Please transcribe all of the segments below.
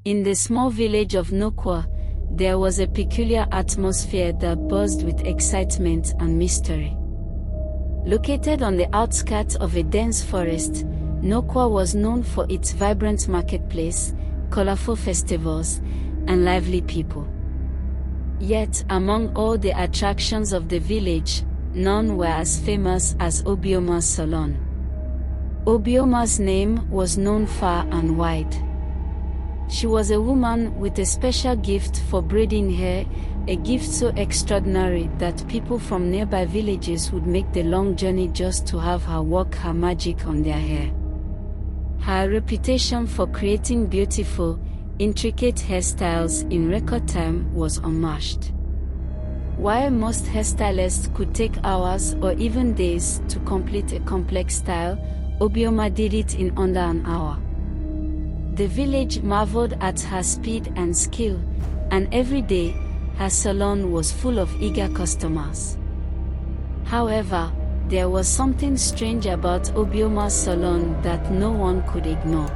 In the small village of Nokwa, there was a peculiar atmosphere that buzzed with excitement and mystery. Located on the outskirts of a dense forest, Nokwa was known for its vibrant marketplace, colorful festivals, and lively people. Yet, among all the attractions of the village, none were as famous as Obioma's Salon. Obioma's name was known far and wide. She was a woman with a special gift for braiding hair, a gift so extraordinary that people from nearby villages would make the long journey just to have her work her magic on their hair. Her reputation for creating beautiful, intricate hairstyles in record time was unmatched. While most hairstylists could take hours or even days to complete a complex style, Obioma did it in under an hour. The village marveled at her speed and skill, and every day, her salon was full of eager customers. However, there was something strange about Obioma's salon that no one could ignore.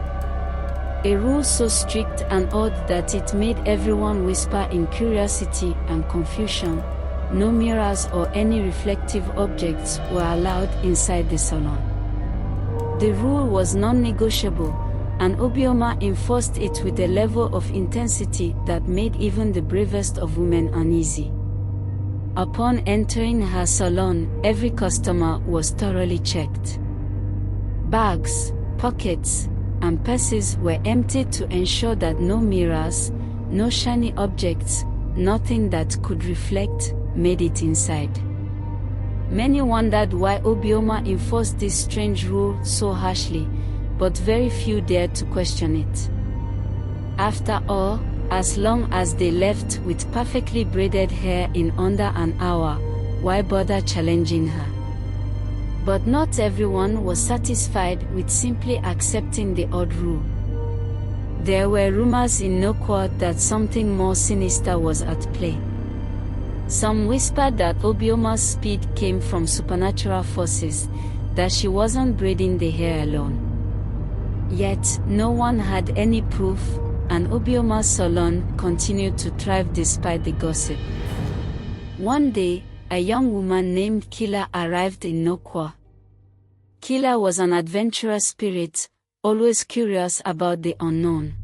A rule so strict and odd that it made everyone whisper in curiosity and confusion: no mirrors or any reflective objects were allowed inside the salon. The rule was non-negotiable, and Obioma enforced it with a level of intensity that made even the bravest of women uneasy. Upon entering her salon, every customer was thoroughly checked. Bags, pockets, and purses were emptied to ensure that no mirrors, no shiny objects, nothing that could reflect, made it inside. Many wondered why Obioma enforced this strange rule so harshly, but very few dared to question it. After all, as long as they left with perfectly braided hair in under an hour, why bother challenging her? But not everyone was satisfied with simply accepting the odd rule. There were rumors in Nokwa that something more sinister was at play. Some whispered that Obioma's speed came from supernatural forces, that she wasn't braiding the hair alone. Yet, no one had any proof, and Obioma's salon continued to thrive despite the gossip. One day, a young woman named Kila arrived in Nokwa. Kila was an adventurous spirit, always curious about the unknown.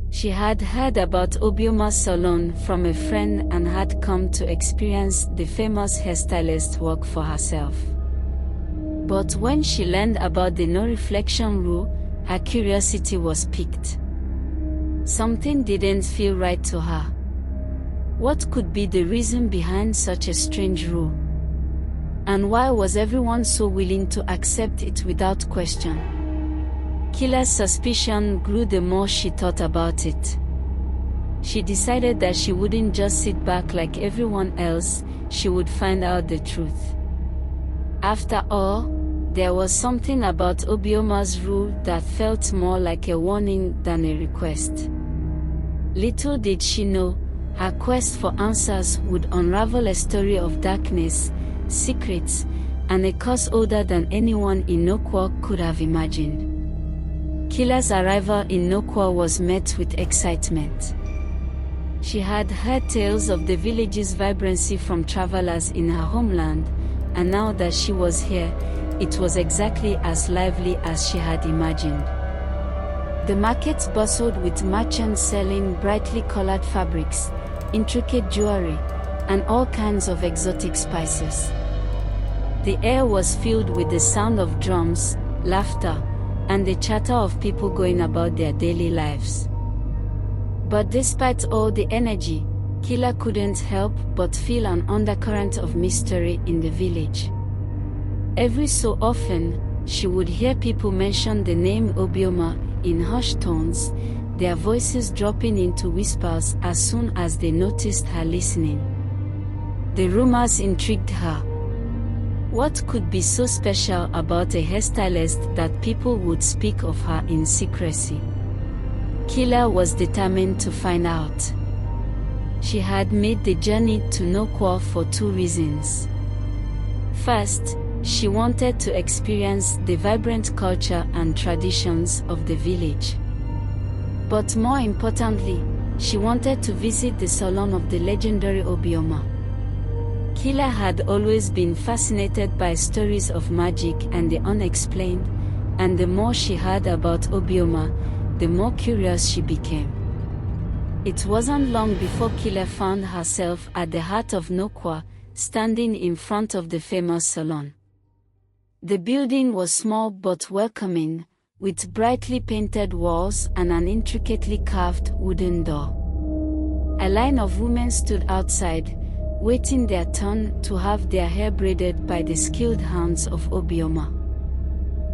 She had heard about Obioma's salon from a friend and had come to experience the famous hairstylist's work for herself. But when she learned about the no-reflection rule, her curiosity was piqued. Something didn't feel right to her. What could be the reason behind such a strange rule? And why was everyone so willing to accept it without question? Kila's suspicion grew the more she thought about it. She decided that she wouldn't just sit back like everyone else, she would find out the truth. After all, there was something about Obioma's rule that felt more like a warning than a request. Little did she know, her quest for answers would unravel a story of darkness, secrets, and a cause older than anyone in Nokwa could have imagined. Kila's arrival in Nokwa was met with excitement. She had heard tales of the village's vibrancy from travelers in her homeland, and now that she was here, it was exactly as lively as she had imagined. The market bustled with merchants selling brightly colored fabrics, intricate jewelry, and all kinds of exotic spices. The air was filled with the sound of drums, laughter, and the chatter of people going about their daily lives. But despite all the energy, Kila couldn't help but feel an undercurrent of mystery in the village. Every so often, she would hear people mention the name Obioma in hushed tones, their voices dropping into whispers as soon as they noticed her listening. The rumors intrigued her. What could be so special about a hairstylist that people would speak of her in secrecy? Kila was determined to find out. She had made the journey to Nokwa for two reasons. First, she wanted to experience the vibrant culture and traditions of the village. But more importantly, she wanted to visit the salon of the legendary Obioma. Kila had always been fascinated by stories of magic and the unexplained, and the more she heard about Obioma, the more curious she became. It wasn't long before Kila found herself at the heart of Nokwa, standing in front of the famous salon. The building was small but welcoming, with brightly painted walls and an intricately carved wooden door. A line of women stood outside, waiting their turn to have their hair braided by the skilled hands of Obioma.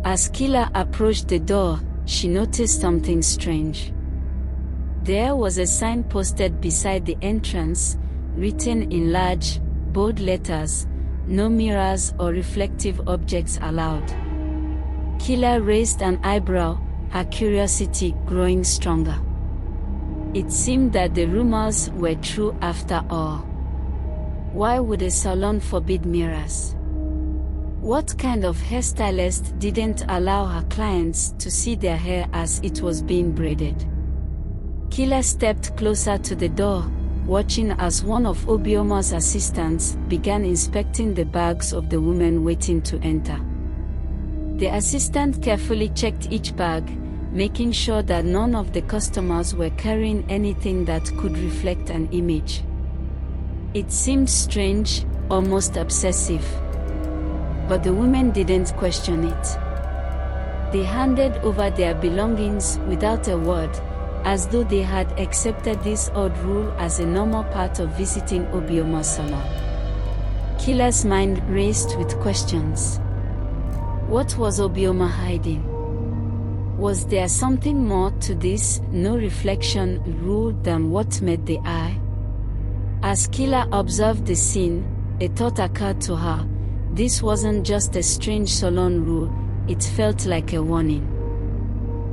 As Kila approached the door, she noticed something strange. There was a sign posted beside the entrance, written in large, bold letters, "No mirrors or reflective objects allowed." Kila raised an eyebrow, her curiosity growing stronger. It seemed that the rumors were true after all. Why would a salon forbid mirrors? What kind of hairstylist didn't allow her clients to see their hair as it was being braided? Kila stepped closer to the door, watching as one of Obioma's assistants began inspecting the bags of the women waiting to enter. The assistant carefully checked each bag, making sure that none of the customers were carrying anything that could reflect an image. It seemed strange, almost obsessive. But the women didn't question it. They handed over their belongings without a word, as though they had accepted this odd rule as a normal part of visiting Obioma's salon. Kila's mind raced with questions. What was Obioma hiding? Was there something more to this no reflection rule than what met the eye? As Kila observed the scene, a thought occurred to her. This wasn't just a strange salon rule, it felt like a warning.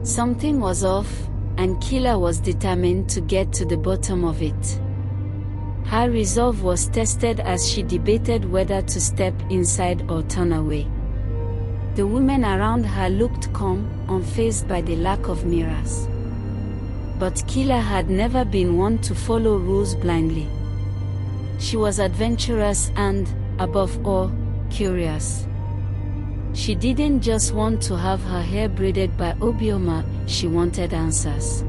Something was off, and Kila was determined to get to the bottom of it. Her resolve was tested as she debated whether to step inside or turn away. The women around her looked calm, unfazed by the lack of mirrors. But Kila had never been one to follow rules blindly. She was adventurous and, above all, curious. She didn't just want to have her hair braided by Obioma, she wanted answers.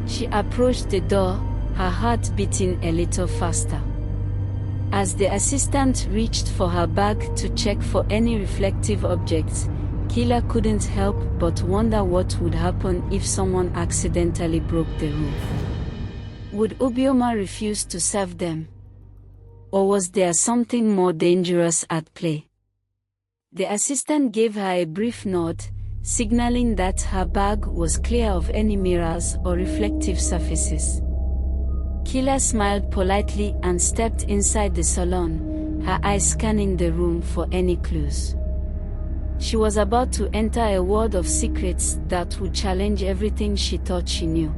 She approached the door, her heart beating a little faster. As the assistant reached for her bag to check for any reflective objects, Kila couldn't help but wonder what would happen if someone accidentally broke the rule. Would Obioma refuse to serve them? Or was there something more dangerous at play? The assistant gave her a brief nod, signaling that her bag was clear of any mirrors or reflective surfaces. Kila smiled politely and stepped inside the salon, her eyes scanning the room for any clues. She was about to enter a world of secrets that would challenge everything she thought she knew.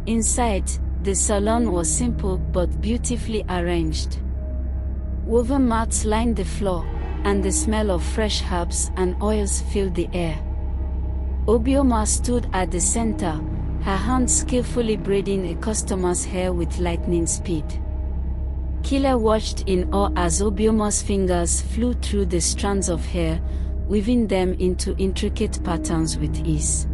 Inside, the salon was simple but beautifully arranged. Woven mats lined the floor, and the smell of fresh herbs and oils filled the air. Obioma stood at the center, her hands skillfully braiding a customer's hair with lightning speed. Kila watched in awe as Obioma's fingers flew through the strands of hair, weaving them into intricate patterns with ease.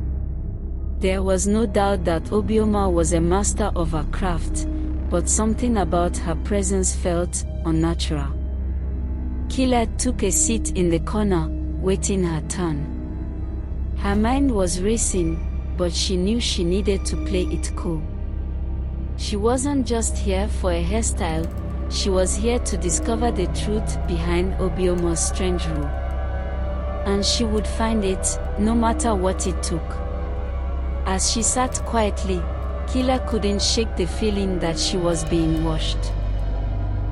There was no doubt that Obioma was a master of her craft, but something about her presence felt unnatural. Kila took a seat in the corner, waiting her turn. Her mind was racing, but she knew she needed to play it cool. She wasn't just here for a hairstyle, she was here to discover the truth behind Obioma's strange rule. And she would find it, no matter what it took. As she sat quietly, Kila couldn't shake the feeling that she was being watched.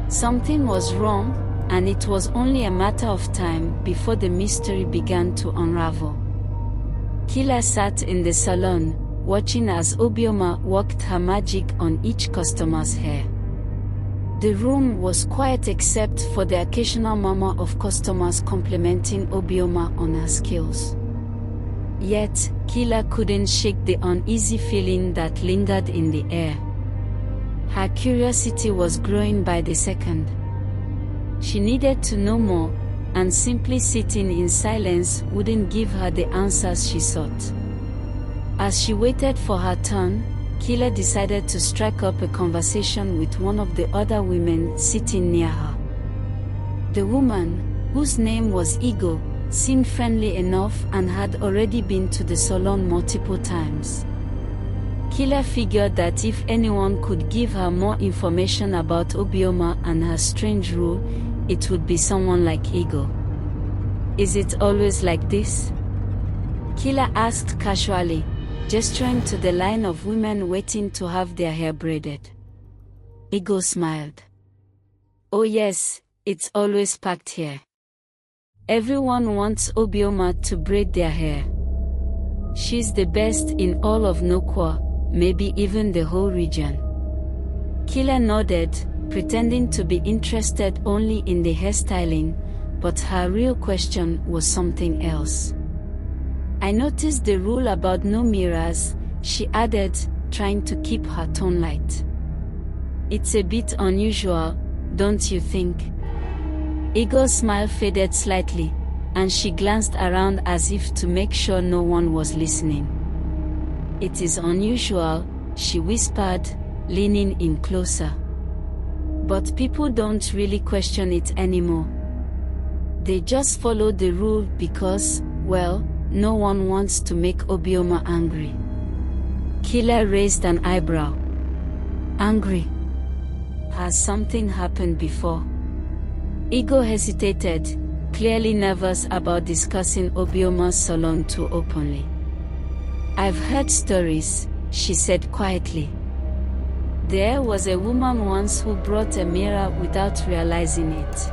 Something was wrong, and it was only a matter of time before the mystery began to unravel. Kila sat in the salon, watching as Obioma worked her magic on each customer's hair. The room was quiet except for the occasional murmur of customers complimenting Obioma on her skills. Yet, Kila couldn't shake the uneasy feeling that lingered in the air. Her curiosity was growing by the second. She needed to know more, and simply sitting in silence wouldn't give her the answers she sought. As she waited for her turn, Kila decided to strike up a conversation with one of the other women sitting near her. The woman, whose name was Ego, seemed friendly enough and had already been to the salon multiple times. Kila figured that if anyone could give her more information about Obioma and her strange rule, it would be someone like Ego. "Is it always like this?" Kila asked casually, gesturing to the line of women waiting to have their hair braided. Ego smiled. "Oh yes, it's always packed here. Everyone wants Obioma to braid their hair. She's the best in all of Nokwa, maybe even the whole region." Kila nodded, pretending to be interested only in the hairstyling, but her real question was something else. "I noticed the rule about no mirrors," she added, trying to keep her tone light. "It's a bit unusual, don't you think?" Ego's smile faded slightly, and she glanced around as if to make sure no one was listening. "It is unusual," she whispered, leaning in closer. "But people don't really question it anymore. They just follow the rule because, well, no one wants to make Obioma angry." Kila raised an eyebrow. "Angry? Has something happened before?" Ego hesitated, clearly nervous about discussing Obioma's salon too openly. "I've heard stories," she said quietly. "There was a woman once who brought a mirror without realizing it.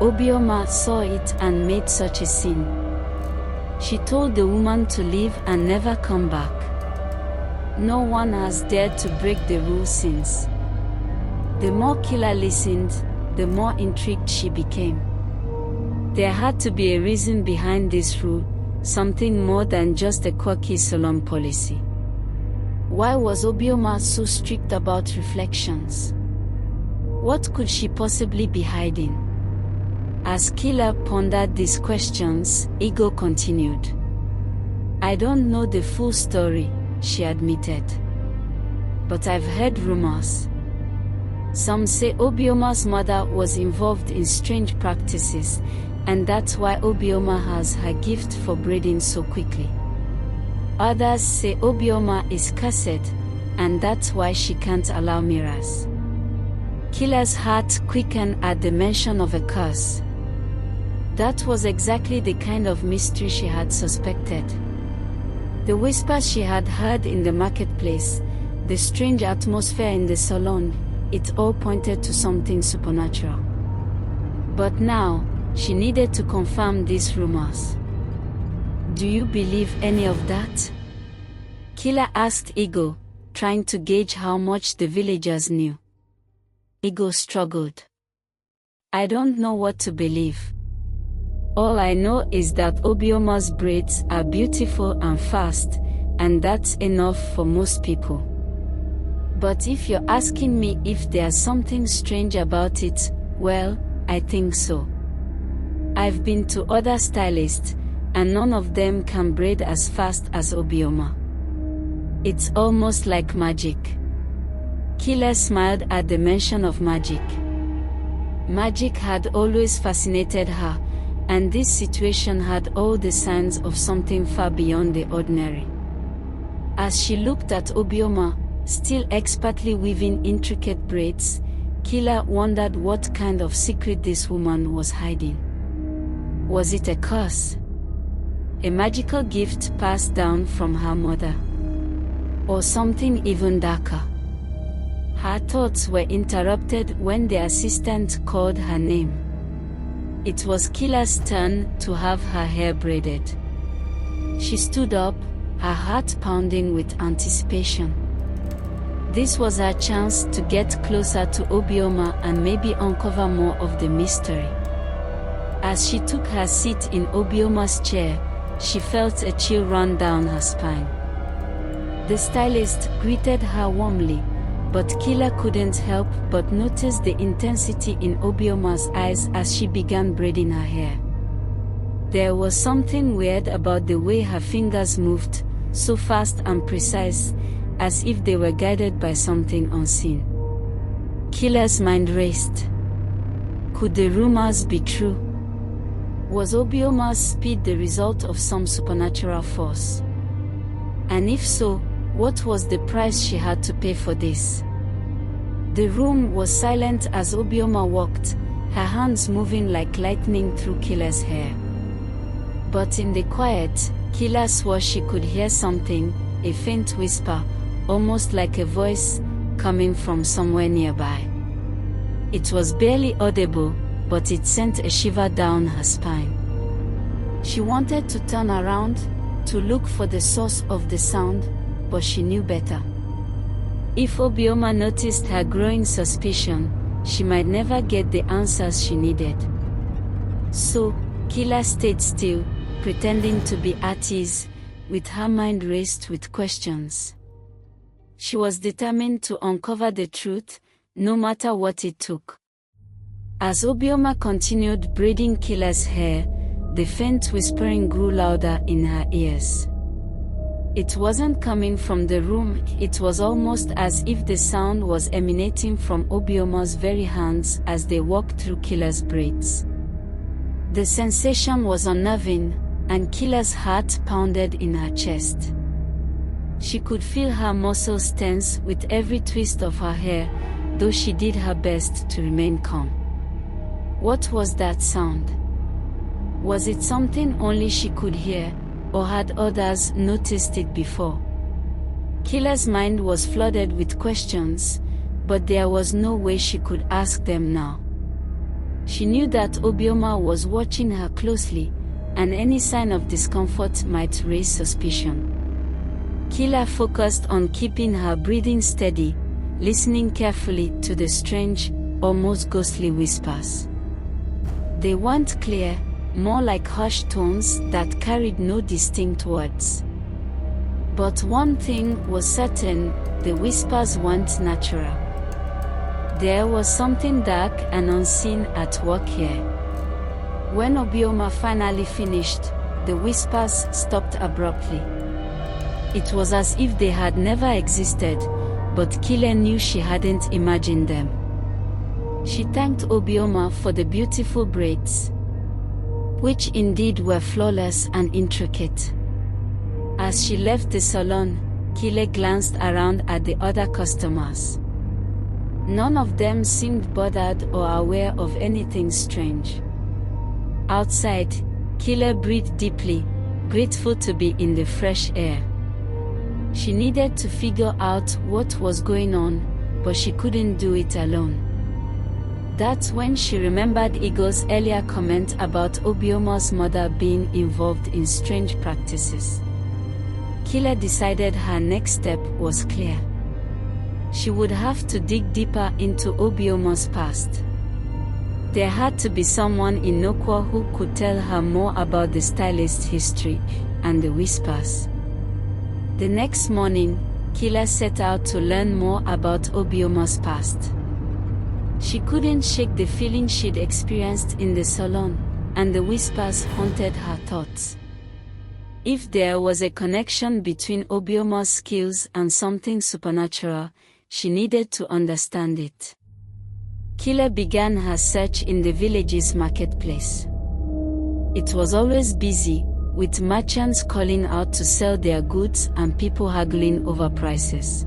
Obioma saw it and made such a scene. She told the woman to leave and never come back. No one has dared to break the rule since." The more Kila listened, the more intrigued she became. There had to be a reason behind this rule, something more than just a quirky salon policy. Why was Obioma so strict about reflections? What could she possibly be hiding? As Kila pondered these questions, Ego continued. "I don't know the full story," she admitted. "But I've heard rumors. Some say Obioma's mother was involved in strange practices, and that's why Obioma has her gift for braiding so quickly. Others say Obioma is cursed, and that's why she can't allow mirrors." Kila's heart quickened at the mention of a curse. That was exactly the kind of mystery she had suspected. The whispers she had heard in the marketplace, the strange atmosphere in the salon, it all pointed to something supernatural. But now, she needed to confirm these rumors. "Do you believe any of that?" Kila asked Ego, trying to gauge how much the villagers knew. Ego struggled. "I don't know what to believe. All I know is that Obioma's braids are beautiful and fast, and that's enough for most people. But if you're asking me if there's something strange about it, well, I think so. I've been to other stylists, and none of them can braid as fast as Obioma. It's almost like magic." Kila smiled at the mention of magic. Magic had always fascinated her, and this situation had all the signs of something far beyond the ordinary. As she looked at Obioma, still expertly weaving intricate braids, Kila wondered what kind of secret this woman was hiding. Was it a curse? A magical gift passed down from her mother? Or something even darker? Her thoughts were interrupted when the assistant called her name. It was Kila's turn to have her hair braided. She stood up, her heart pounding with anticipation. This was her chance to get closer to Obioma and maybe uncover more of the mystery. As she took her seat in Obioma's chair, she felt a chill run down her spine. The stylist greeted her warmly, but Kila couldn't help but notice the intensity in Obioma's eyes as she began braiding her hair. There was something weird about the way her fingers moved, so fast and precise, as if they were guided by something unseen. Kila's mind raced. Could the rumors be true? Was Obioma's speed the result of some supernatural force? And if so, what was the price she had to pay for this? The room was silent as Obioma walked, her hands moving like lightning through Kila's hair. But in the quiet, Kila swore she could hear something, a faint whisper, almost like a voice, coming from somewhere nearby. It was barely audible, but it sent a shiver down her spine. She wanted to turn around, to look for the source of the sound, but she knew better. If Obioma noticed her growing suspicion, she might never get the answers she needed. So, Kila stayed still, pretending to be at ease, with her mind raced with questions. She was determined to uncover the truth, no matter what it took. As Obioma continued braiding Kila's hair, the faint whispering grew louder in her ears. It wasn't coming from the room, it was almost as if the sound was emanating from Obioma's very hands as they walked through Kila's braids. The sensation was unnerving, and Kila's heart pounded in her chest. She could feel her muscles tense with every twist of her hair, though she did her best to remain calm. What was that sound? Was it something only she could hear, or had others noticed it before? Kila's mind was flooded with questions, but there was no way she could ask them now. She knew that Obioma was watching her closely, and any sign of discomfort might raise suspicion. Kila focused on keeping her breathing steady, listening carefully to the strange, almost ghostly whispers. They weren't clear, more like hushed tones that carried no distinct words. But one thing was certain, the whispers weren't natural. There was something dark and unseen at work here. When Obioma finally finished, the whispers stopped abruptly. It was as if they had never existed, but Kila knew she hadn't imagined them. She thanked Obioma for the beautiful braids, which indeed were flawless and intricate. As she left the salon, Kila glanced around at the other customers. None of them seemed bothered or aware of anything strange. Outside, Kila breathed deeply, grateful to be in the fresh air. She needed to figure out what was going on, but she couldn't do it alone. That's when she remembered Eagle's earlier comment about Obioma's mother being involved in strange practices. Kila decided her next step was clear. She would have to dig deeper into Obioma's past. There had to be someone in Nokwa who could tell her more about the stylist's history and the whispers. The next morning, Kila set out to learn more about Obioma's past. She couldn't shake the feeling she'd experienced in the salon, and the whispers haunted her thoughts. If there was a connection between Obioma's skills and something supernatural, she needed to understand it. Kila began her search in the village's marketplace. It was always busy, with merchants calling out to sell their goods and people haggling over prices.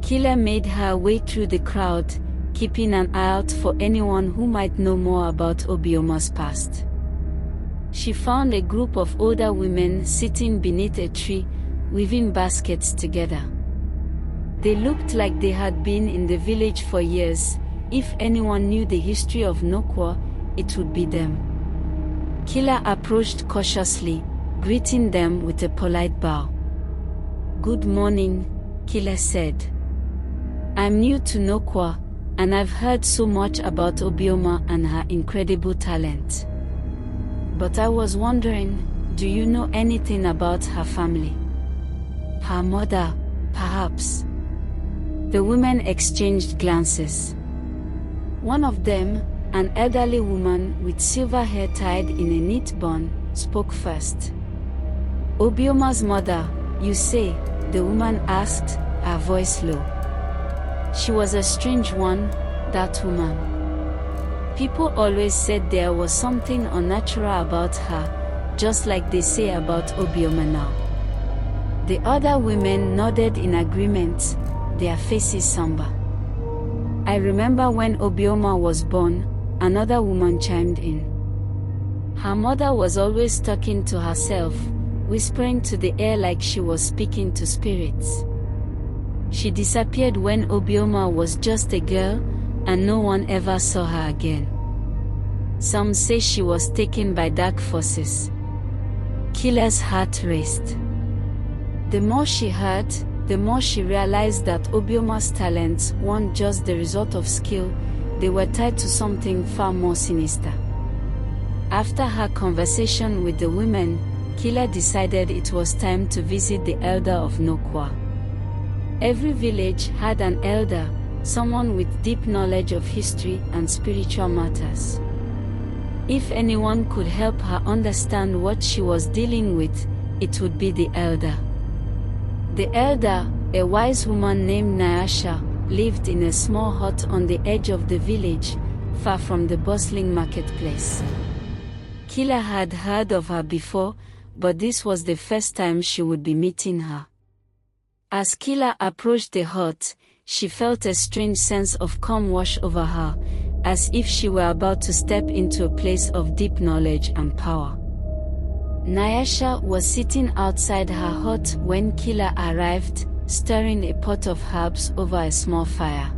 Kila made her way through the crowd, keeping an eye out for anyone who might know more about Obioma's past. She found a group of older women sitting beneath a tree, weaving baskets together. They looked like they had been in the village for years. If anyone knew the history of Nokwa, it would be them. Kila approached cautiously, greeting them with a polite bow. "Good morning," Kila said. "I'm new to Nokwa, and I've heard so much about Obioma and her incredible talent. But I was wondering, Do you know anything about her family? Her mother, perhaps? The women exchanged glances. One of them, an elderly woman with silver hair tied in a neat bun, spoke first. Obioma's mother, you say? The woman asked, her voice low. She was a strange one, that woman. People always said there was something unnatural about her, just like they say about Obioma now. The other women nodded in agreement, their faces somber. I remember when Obioma was born, another woman chimed in. Her mother was always talking to herself, whispering to the air like she was speaking to spirits. She disappeared when Obioma was just a girl, and no one ever saw her again. Some say she was taken by dark forces. Kila's heart raced. The more she heard, the more she realized that Obioma's talents weren't just the result of skill, they were tied to something far more sinister. After her conversation with the women, Kila decided it was time to visit the elder of Nokwa. Every village had an elder, someone with deep knowledge of history and spiritual matters. If anyone could help her understand what she was dealing with, it would be the elder. The elder, a wise woman named Nyasha, lived in a small hut on the edge of the village, far from the bustling marketplace. Kila had heard of her before, but this was the first time she would be meeting her. As Kila approached the hut, she felt a strange sense of calm wash over her, as if she were about to step into a place of deep knowledge and power. Nyasha was sitting outside her hut when Kila arrived, stirring a pot of herbs over a small fire.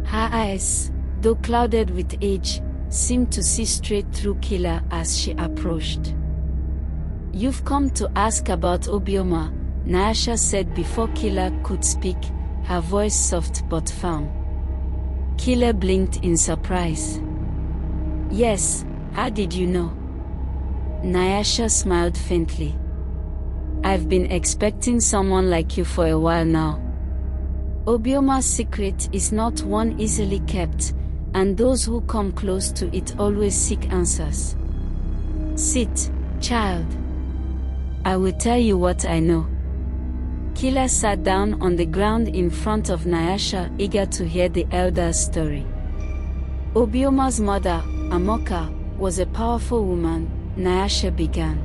Her eyes, though clouded with age, seemed to see straight through Kila as she approached. You've come to ask about Obioma, Nyasha said before Kila could speak, her voice soft but firm. Kila blinked in surprise. Yes, how did you know? Nyasha smiled faintly. I've been expecting someone like you for a while now. Obioma's secret is not one easily kept, and those who come close to it always seek answers. Sit, child. I will tell you what I know. Kila sat down on the ground in front of Nyasha, eager to hear the elder's story. Obioma's mother, Amoka, was a powerful woman, Nyasha began.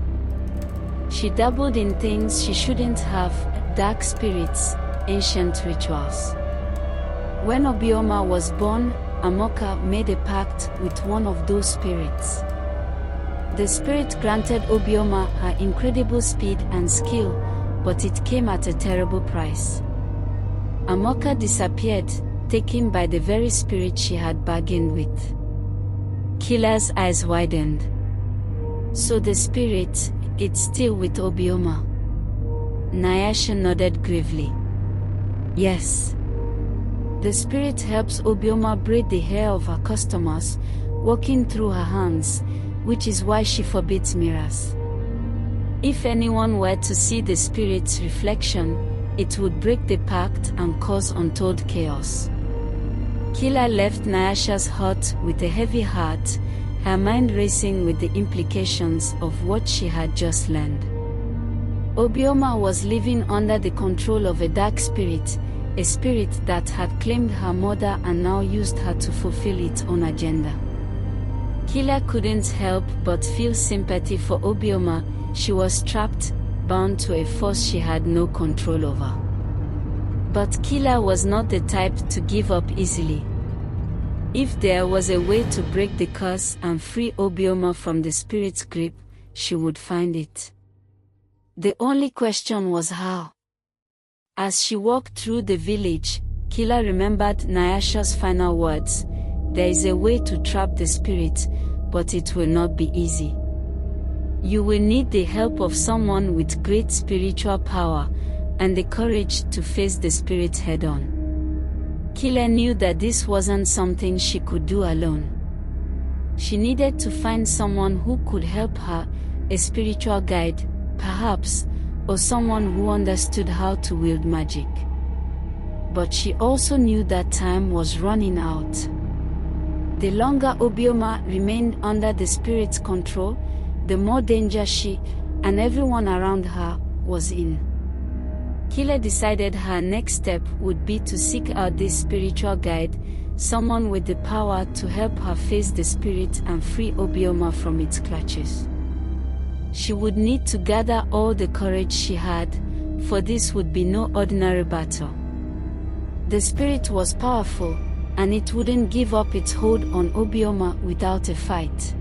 She dabbled in things she shouldn't have, dark spirits, ancient rituals. When Obioma was born, Amoka made a pact with one of those spirits. The spirit granted Obioma her incredible speed and skill, but it came at a terrible price. Amoka disappeared, taken by the very spirit she had bargained with. Kila's eyes widened. So the spirit, it's still with Obioma? Nyasha nodded gravely. Yes. The spirit helps Obioma braid the hair of her customers, walking through her hands, which is why she forbids mirrors. If anyone were to see the spirit's reflection, it would break the pact and cause untold chaos. Kila left Nyasha's hut with a heavy heart, her mind racing with the implications of what she had just learned. Obioma was living under the control of a dark spirit, a spirit that had claimed her mother and now used her to fulfill its own agenda. Kila couldn't help but feel sympathy for Obioma. She was trapped, bound to a force she had no control over. But Kila was not the type to give up easily. If there was a way to break the curse and free Obioma from the spirit's grip, she would find it. The only question was how. As she walked through the village, Kila remembered Nyasha's final words: "There is a way to trap the spirit, but it will not be easy. You will need the help of someone with great spiritual power, and the courage to face the spirit head-on." Kila knew that this wasn't something she could do alone. She needed to find someone who could help her, a spiritual guide, perhaps, or someone who understood how to wield magic. But she also knew that time was running out. The longer Obioma remained under the spirit's control, the more danger she, and everyone around her, was in. Kila decided her next step would be to seek out this spiritual guide, someone with the power to help her face the spirit and free Obioma from its clutches. She would need to gather all the courage she had, for this would be no ordinary battle. The spirit was powerful, and it wouldn't give up its hold on Obioma without a fight.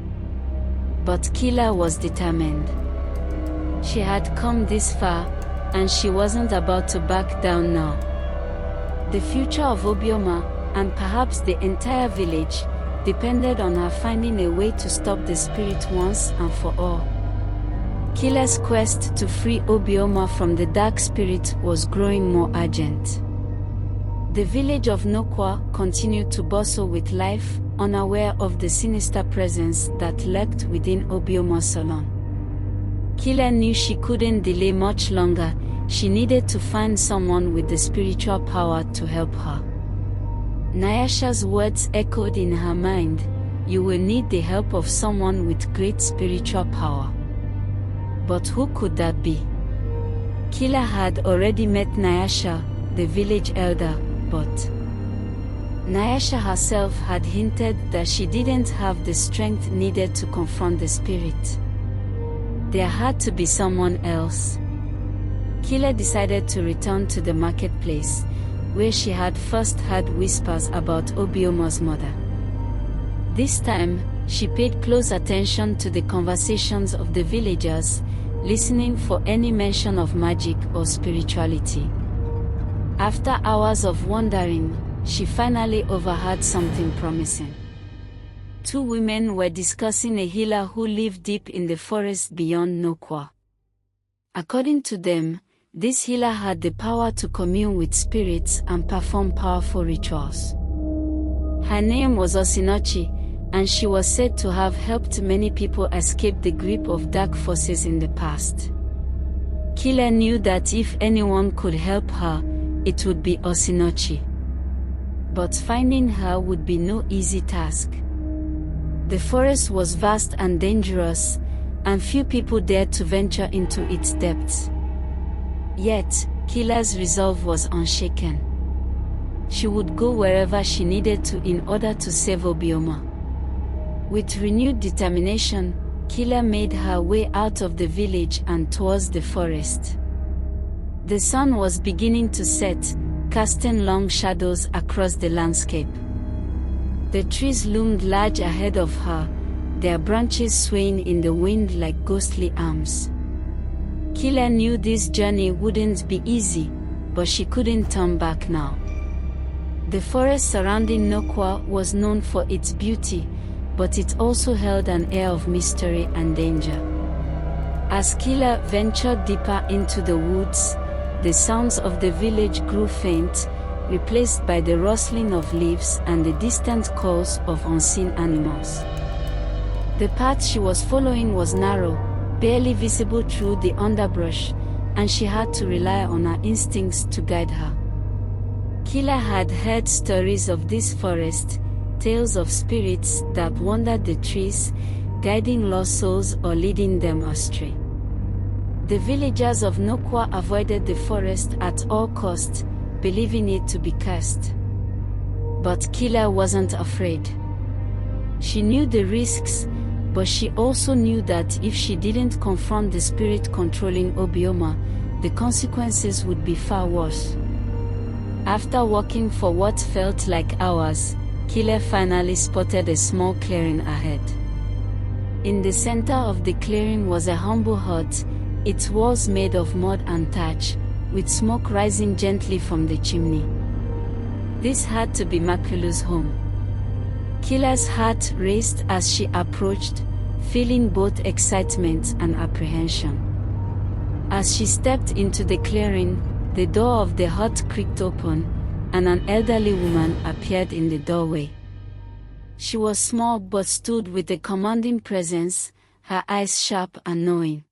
But Kila was determined. She had come this far, and she wasn't about to back down now. The future of Obioma, and perhaps the entire village, depended on her finding a way to stop the spirit once and for all. Kila's quest to free Obioma from the dark spirit was growing more urgent. The village of Nokwa continued to bustle with life, unaware of the sinister presence that lurked within Obioma's salon. Kila knew she couldn't delay much longer. She needed to find someone with the spiritual power to help her. Nyasha's words echoed in her mind, "You will need the help of someone with great spiritual power." But who could that be? Kila had already met Nyasha, the village elder, but Nyasha herself had hinted that she didn't have the strength needed to confront the spirit. There had to be someone else. Kila decided to return to the marketplace, where she had first heard whispers about Obioma's mother. This time, she paid close attention to the conversations of the villagers, listening for any mention of magic or spirituality. After hours of wandering, she finally overheard something promising. Two women were discussing a healer who lived deep in the forest beyond Nokwa. According to them, this healer had the power to commune with spirits and perform powerful rituals. Her name was Osinochi, and she was said to have helped many people escape the grip of dark forces in the past. Kila knew that if anyone could help her, it would be Osinochi. But finding her would be no easy task. The forest was vast and dangerous, and few people dared to venture into its depths. Yet, Kila's resolve was unshaken. She would go wherever she needed to in order to save Obioma. With renewed determination, Kila made her way out of the village and towards the forest. The sun was beginning to set, casting long shadows across the landscape. The trees loomed large ahead of her, their branches swaying in the wind like ghostly arms. Kila knew this journey wouldn't be easy, but she couldn't turn back now. The forest surrounding Nokwa was known for its beauty, but it also held an air of mystery and danger. As Kila ventured deeper into the woods, the sounds of the village grew faint, replaced by the rustling of leaves and the distant calls of unseen animals. The path she was following was narrow, barely visible through the underbrush, and she had to rely on her instincts to guide her. Kila had heard stories of this forest, tales of spirits that wandered the trees, guiding lost souls or leading them astray. The villagers of Nokwa avoided the forest at all costs, believing it to be cursed. But Kila wasn't afraid. She knew the risks, but she also knew that if she didn't confront the spirit controlling Obioma, the consequences would be far worse. After walking for what felt like hours, Kila finally spotted a small clearing ahead. In the center of the clearing was a humble hut, its walls made of mud and thatch, with smoke rising gently from the chimney. This had to be Makulu's home. Kila's heart raced as she approached, feeling both excitement and apprehension. As she stepped into the clearing, the door of the hut creaked open, and an elderly woman appeared in the doorway. She was small but stood with a commanding presence, her eyes sharp and knowing.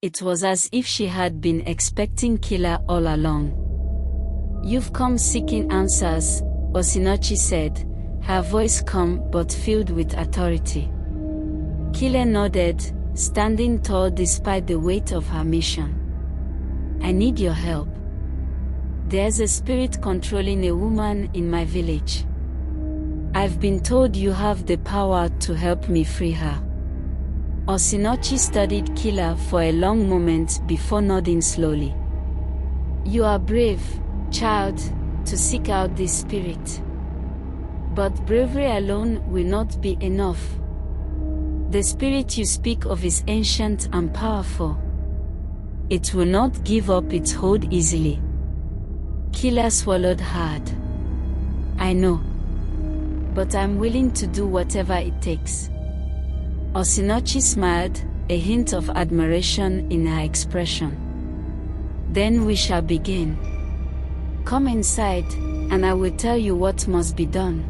It was as if she had been expecting Kila all along. "You've come seeking answers," Osinochi said, her voice calm but filled with authority. Kila nodded, standing tall despite the weight of her mission. "I need your help. There's a spirit controlling a woman in my village. I've been told you have the power to help me free her." Osinochi studied Kila for a long moment before nodding slowly. "You are brave, child, to seek out this spirit. But bravery alone will not be enough. The spirit you speak of is ancient and powerful. It will not give up its hold easily." Kila swallowed hard. "I know. But I'm willing to do whatever it takes." Osinochi smiled, a hint of admiration in her expression. "Then we shall begin. Come inside, and I will tell you what must be done."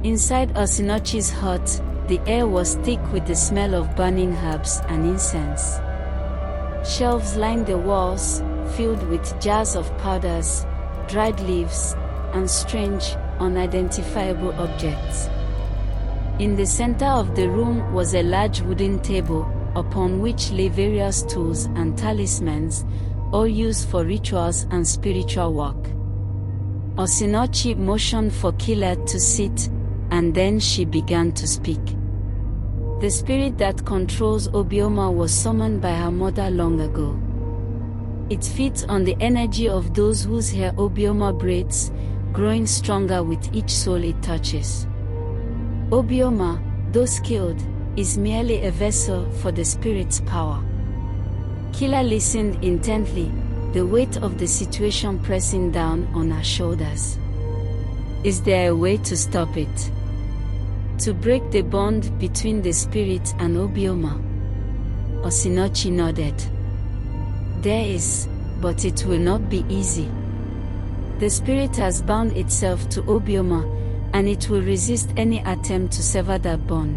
Inside Osinochi's hut, the air was thick with the smell of burning herbs and incense. Shelves lined the walls, filled with jars of powders, dried leaves, and strange, unidentifiable objects. In the center of the room was a large wooden table, upon which lay various tools and talismans, all used for rituals and spiritual work. Osinochi motioned for Kila to sit, and then she began to speak. The spirit that controls Obioma was summoned by her mother long ago. It feeds on the energy of those whose hair Obioma braids, growing stronger with each soul it touches. Obioma, though skilled, is merely a vessel for the spirit's power. Kila listened intently, the weight of the situation pressing down on her shoulders. "Is there a way to stop it? To break the bond between the spirit and Obioma?" Osinochi nodded. "There is, but it will not be easy. The spirit has bound itself to Obioma, and it will resist any attempt to sever that bond.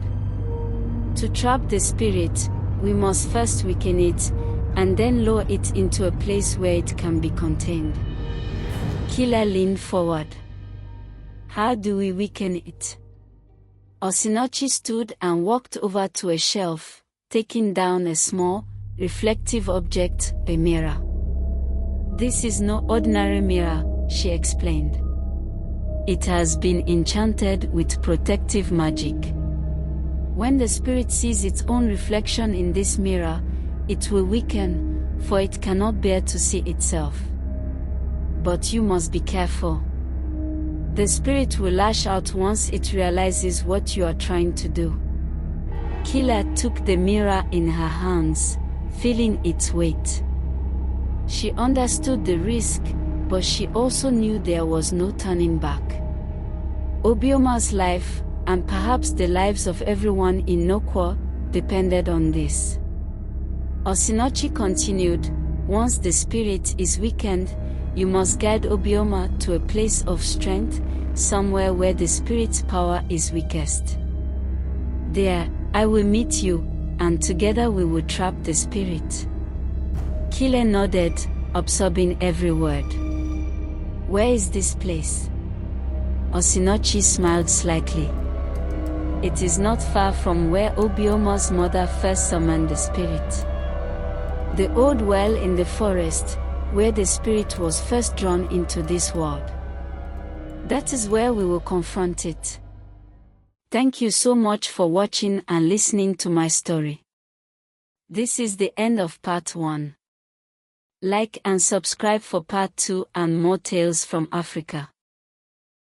To trap the spirit, we must first weaken it, and then lower it into a place where it can be contained." Kila leaned forward. "How do we weaken it?" Osinochi stood and walked over to a shelf, taking down a small, reflective object, a mirror. "This is no ordinary mirror," she explained. "It has been enchanted with protective magic. When the spirit sees its own reflection in this mirror, it will weaken, for it cannot bear to see itself. But you must be careful. The spirit will lash out once it realizes what you are trying to do." Kila took the mirror in her hands, feeling its weight. She understood the risk, but she also knew there was no turning back. Obioma's life, and perhaps the lives of everyone in Nokwa, depended on this. Osinochi continued, "Once the spirit is weakened, you must guide Obioma to a place of strength, somewhere where the spirit's power is weakest. There, I will meet you, and together we will trap the spirit." Kila nodded, absorbing every word. "Where is this place?" Osinochi smiled slightly. "It is not far from where Obioma's mother first summoned the spirit. The old well in the forest, where the spirit was first drawn into this world. That is where we will confront it." Thank you so much for watching and listening to my story. This is the end of part 1. Like and subscribe for part 2 and more tales from Africa.